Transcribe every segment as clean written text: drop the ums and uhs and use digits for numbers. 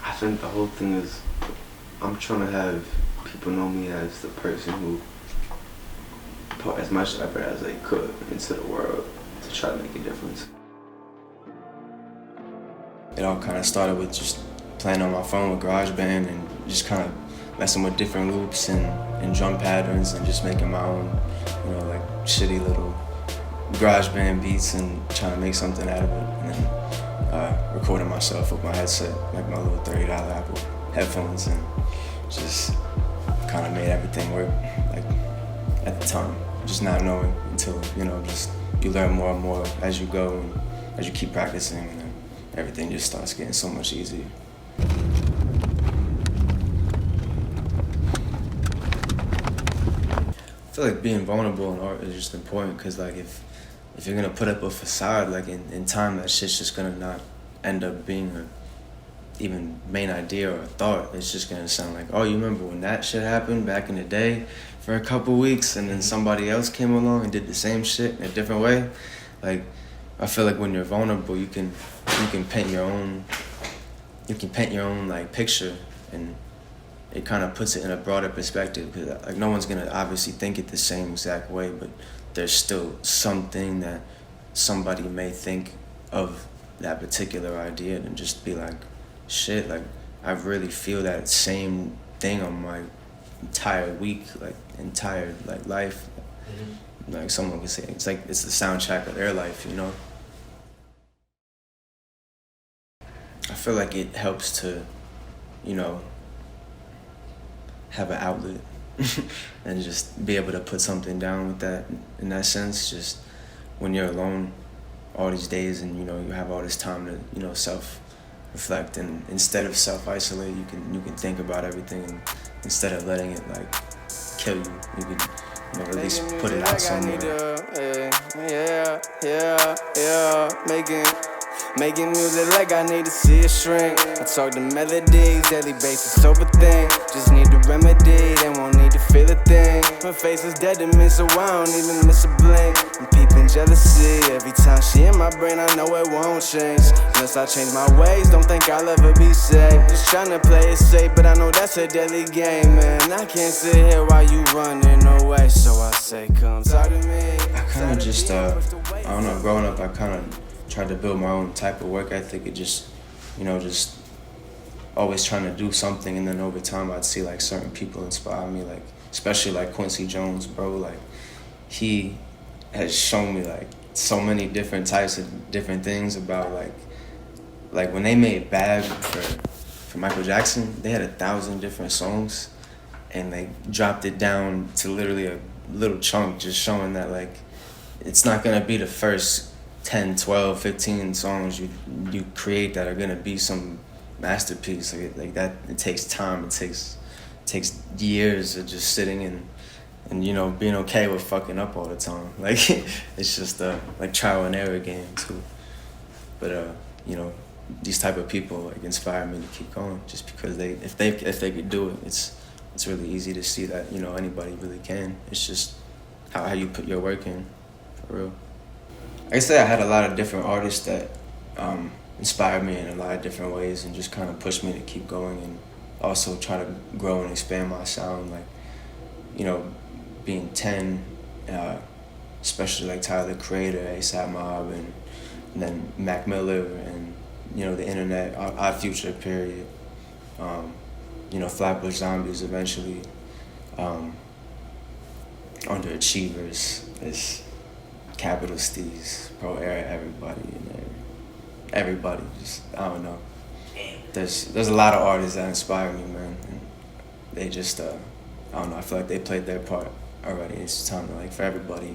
I think the whole thing is I'm trying to have people know me as the person who put as much effort as they could into the world to try to make a difference. It all kind of started with just playing on my phone with GarageBand and just kind of messing with different loops and drum patterns and just making my own, like shitty little GarageBand beats and trying to make something out of it. And then recording myself with my headset, like my little $30 Apple headphones, and just kind of made everything work, like at the time. Just not knowing until, just you learn more and more as you go and as you keep practicing, and then everything just starts getting so much easier. I feel like being vulnerable in art is just important because, like, if you're gonna put up a facade, like in time, that shit's just gonna not end up being a even main idea or a thought. It's just gonna sound like, oh, you remember when that shit happened back in the day for a couple weeks, and then somebody else came along and did the same shit in a different way. Like, I feel like when you're vulnerable, you can paint your own like picture, and it kind of puts it in a broader perspective, because like no one's gonna obviously think it the same exact way, but there's still something that somebody may think of that particular idea and just be like, shit, like I really feel that same thing on my entire week, like entire like life. Mm-hmm. Like someone could say it's like it's the soundtrack of their life, I feel like it helps to, have an outlet and just be able to put something down with that, in that sense. Just when you're alone all these days and, you have all this time to, self-reflect, and instead of self-isolate, you can think about everything, and instead of letting it, like, kill you, you can, at least put it out somewhere. Making music like I need to see a shrink. I talk the melodies, daily basis, sober thing. Just need the remedy, they won't need to feel a thing. My face is dead to me, so I don't even miss a blink. I'm peeping jealousy, every time she in my brain, I know it won't change. Unless I change my ways, don't think I'll ever be safe. Just tryna play it safe, but I know that's a deadly game, man. I can't sit here while you running away, so I say, come talk to me. I kinda just, I don't know, growing up, I kinda tried to build my own type of work ethic. It just, just always trying to do something, and then over time I'd see like certain people inspire me, like especially like Quincy Jones, bro. Like he has shown me like so many different types of different things about like when they made Bad for Michael Jackson, they had 1,000 different songs, and they dropped it down to literally a little chunk, just showing that like it's not gonna be the first 10, 12, 15 songs you create that are gonna be some masterpiece. Like that, it takes time. It takes years of just sitting and being okay with fucking up all the time. Like it's just like trial and error game too. But these type of people like inspire me to keep going, just because if they could do it, it's really easy to see that anybody really can. It's just how you put your work in, for real. I say I had a lot of different artists that inspired me in a lot of different ways and just kind of pushed me to keep going, and also try to grow and expand my sound. Like, being 10, especially like Tyler, the Creator, ASAP Mob, and then Mac Miller, and the internet, Odd Future, period. Flatbush Zombies eventually. Underachievers. It's Capital Steez, Pro Era, everybody, just, I don't know. There's a lot of artists that inspire me, man. And they just, I don't know, I feel like they played their part already. It's time to, like, for everybody,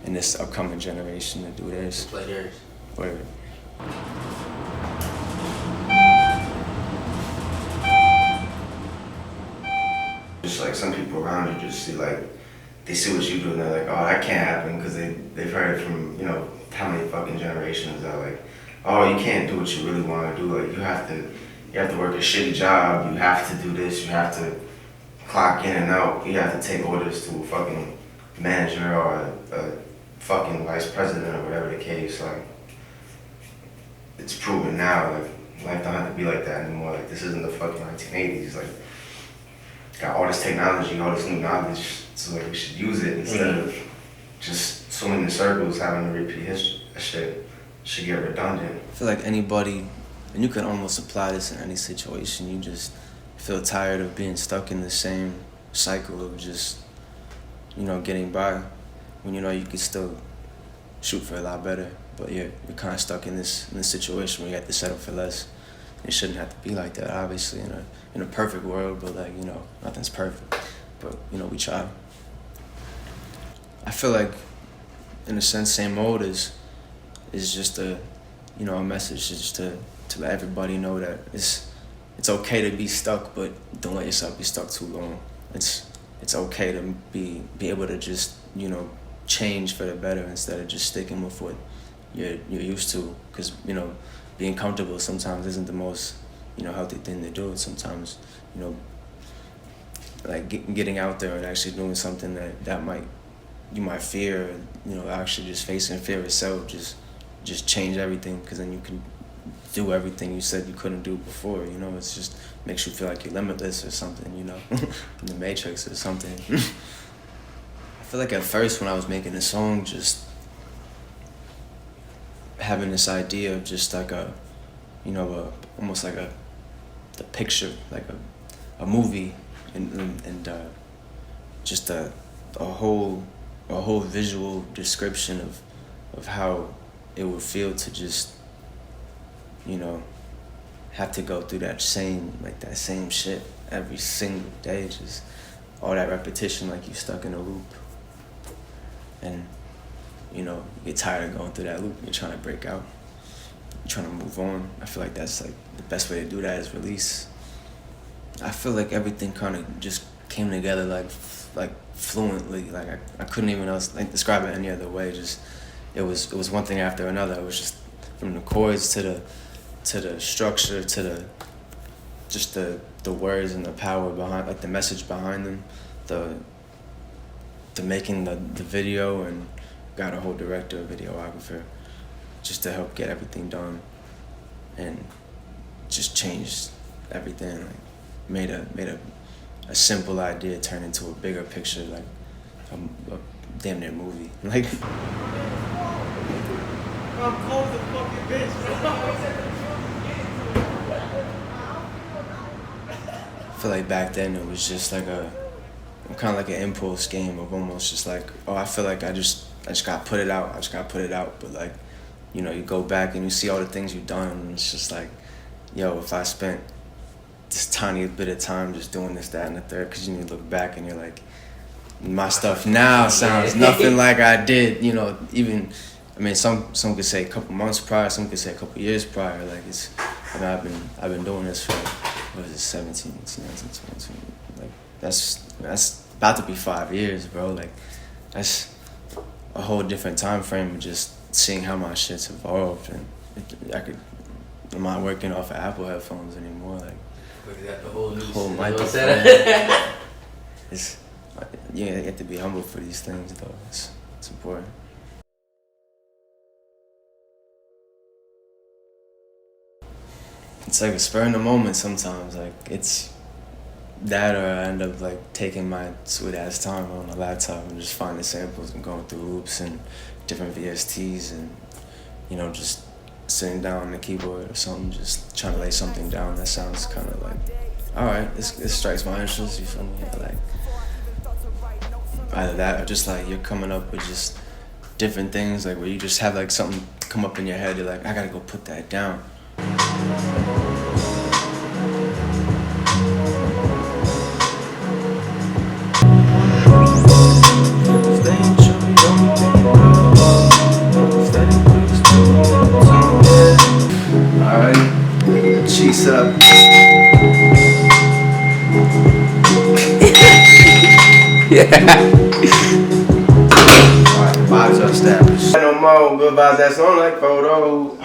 in this upcoming generation to do theirs. Play theirs. Word. Just like some people around you just see like, they see what you do and they're like, oh, that can't happen, because they've heard it from, how many fucking generations that like, oh, you can't do what you really want to do. Like, you have to work a shitty job. You have to do this. You have to clock in and out. You have to take orders to a fucking manager or a fucking vice president or whatever the case. Like, it's proven now, like, Life don't have to be like that anymore. Like, this isn't the fucking 1980s. Like, got all this technology, all this new knowledge, so like we should use it instead of just swimming in circles, having to repeat history. That shit should get redundant. I feel like anybody, and you can almost apply this in any situation, you just feel tired of being stuck in the same cycle of just, you know, getting by when you know you could still shoot for a lot better, but you're kind of stuck in this situation where you have to settle for less. It shouldn't have to be like that, obviously, in a perfect world, but like, you know, nothing's perfect, but you know, we try. I feel like, in a sense, same mode is just a, you know, a message just to let everybody know that it's okay to be stuck, but don't let yourself be stuck too long. It's okay to be able to just, you know, change for the better instead of just sticking with what you're used to, because, you know, being comfortable sometimes isn't the most, you know, healthy thing to do. Sometimes, you know, like getting out there and actually doing something that you might fear, you know, actually just facing fear itself just change everything, because then you can do everything you said you couldn't do before, you know. It's just makes you feel like you're limitless or something, you know, in the Matrix or something. I feel like at first when I was making this song, just having this idea of just like a, you know, almost like the picture, like a movie, and just a whole visual description of how it would feel to just, you know, have to go through that same shit every single day, just all that repetition, like you stuck in a loop. And, you know, you get tired of going through that loop, you're trying to break out, you're trying to move on. I feel like that's like the best way to do that is release. I feel like everything kind of just came together like fluently, like I couldn't even else like describe it any other way. Just it was one thing after another. It was just from the chords to the structure to the words and the power behind, like the message behind them, the making the video, and got a whole director, a videographer, just to help get everything done, and just changed everything. Like made a simple idea turn into a bigger picture, like a damn near movie. Like I'm cold as fucking bitch. I feel like back then it was just like kind of like an impulse game of almost just like, oh, I feel like I just gotta put it out. But like, you know, you go back and you see all the things you've done, and it's just like, yo, if I spent this tiny bit of time just doing this, that, and the third, because you need to look back and you're like, my stuff now sounds nothing like I did, you know, even, I mean, some could say a couple months prior, some could say a couple years prior. Like it's, you know, I've been doing this for, what is it, 17, 19, 22, like that's about to be 5 years, bro. Like that's a whole different time frame of just seeing how my shit's evolved, and I'm not working off of Apple headphones anymore. Like We got the whole microphone. It's, yeah, you have to be humble for these things, though. It's important. It's like a spur in the moment sometimes. Like it's that, or I end up like taking my sweet ass time on the laptop and just finding samples and going through loops and different VSTs, and you know, just sitting down on the keyboard or something, just trying to lay something down that sounds kind of like, all right, this strikes my interest. You feel me? Like either that or just like you're coming up with just different things, like where you just have like something come up in your head. You're like, I gotta go put that down. Alright, cheese up. Yeah. Alright, vibes are established. No more good vibes, that's on like photo.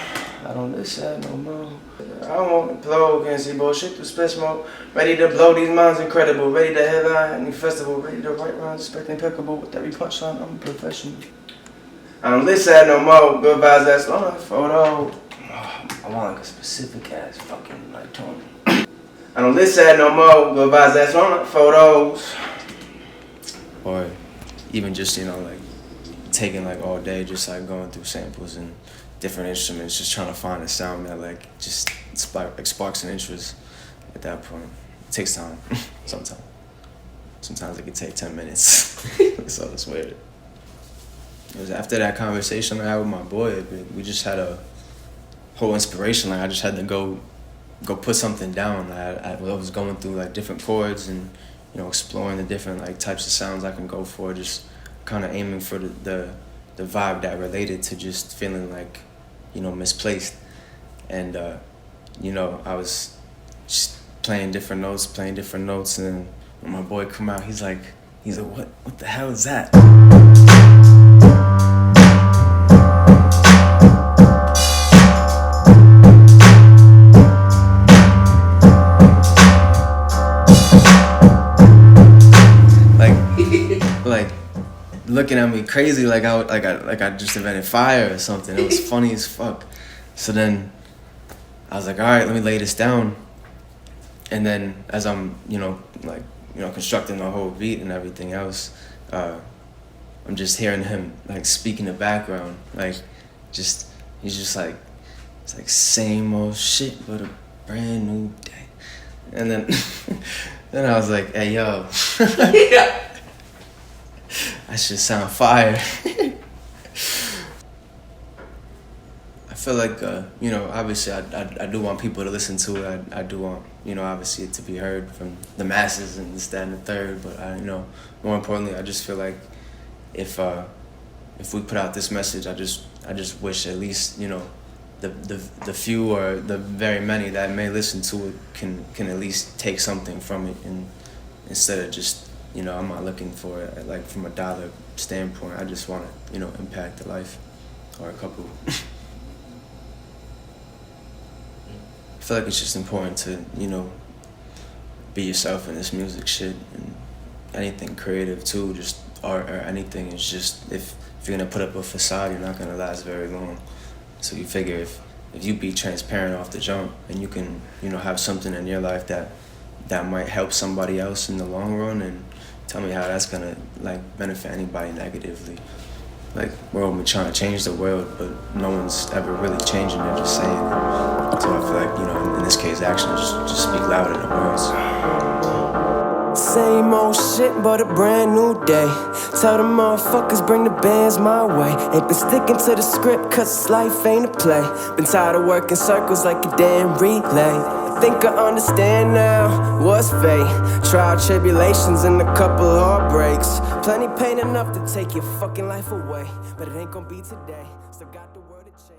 I don't listen no more. I won't blow, can't see bullshit through split smoke. Ready to blow these minds incredible. Ready to headline any festival. Ready to write rhymes, expect impeccable. With every punchline, I'm a professional. I don't listen no more. Good vibes, that's on like photo. I want like a specific ass fucking like tone. I don't listen at no more. Go buy that on photos. Or even just, you know, like taking like all day, just like going through samples and different instruments, just trying to find a sound that like just sparks an interest at that point. It takes time sometimes. Sometimes it can take 10 minutes. So it's weird. It was after that conversation I had with my boy, we just had a whole inspiration. Like I just had to go put something down. I was going through like different chords and, you know, exploring the different like types of sounds I can go for, just kind of aiming for the vibe that related to just feeling like, you know, misplaced. And, you know, I was just playing different notes, and then when my boy come out, he's like, what the hell is that? like looking at me crazy, like I just invented fire or something. It was funny as fuck. So then I was like, all right, let me lay this down. And then as I'm, constructing the whole beat and everything else, I'm just hearing him like speak in the background, he's just like, it's like same old shit but a brand new day. And then then I was like, hey yo, that shit sound fire. I feel like, obviously I do want people to listen to it. I do want, obviously it to be heard from the masses and this, that, and the third. But more importantly, I just feel like if we put out this message, I just wish at least, the few or the very many that may listen to it can at least take something from it, and instead of just, I'm not looking for it like from a dollar standpoint. I just want to, impact a life or a couple. I feel like it's just important to, be yourself in this music shit, and anything creative too, just art or anything. It's just, if you're gonna put up a facade, you're not gonna last very long. So you figure if you be transparent off the jump, and you can, have something in your life that might help somebody else in the long run, and tell me how that's gonna benefit anybody negatively. We're only trying to change the world, but no one's ever really changing, they're just saying it. So I feel like, in this case, actions just speak louder than words. Same old shit, but a brand new day. Tell the motherfuckers bring the bands my way. Ain't been sticking to the script, cause life ain't a play. Been tired of working circles like a damn relay. Think I understand now, what's fate? Trial tribulations and a couple heartbreaks. Plenty pain enough to take your fucking life away, but it ain't gonna be today. Still got the world to change.